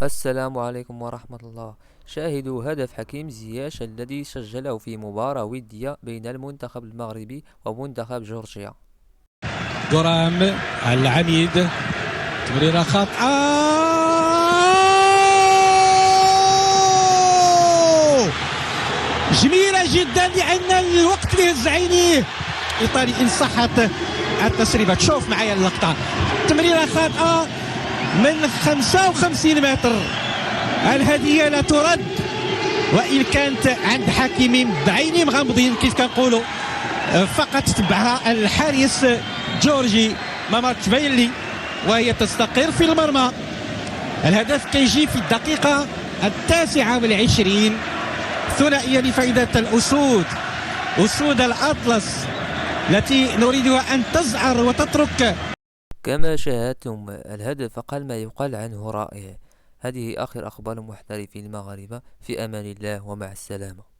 السلام عليكم ورحمة الله. شاهدوا هدف حكيم زياش الذي سجله في مباراة ودية بين المنتخب المغربي ومنتخب جورجيا. قرام العميد، تمريرة خاطئة، جميلة جدا لأن الوقت يهز عينيه إيطالي إن صحت التسريبة. تشوف معايا اللقطة، تمريرة خاطئة من 55 متر، الهدية لا ترد وإن كانت عند حكيمين بعيني مغمضين كيف كنقولوا، فقط تبعها الحارس جورجي مامار تبين وهي تستقر في المرمى. الهدف كيجي في الدقيقة 29، ثنائية لفائدة الأسود، أسود الأطلس التي نريدها أن تزعر وتترك. كما شاهدتم الهدف أقل ما يقال عنه رائع. هذه آخر أخبار المحترفين المغاربة، في أمان الله ومع السلامة.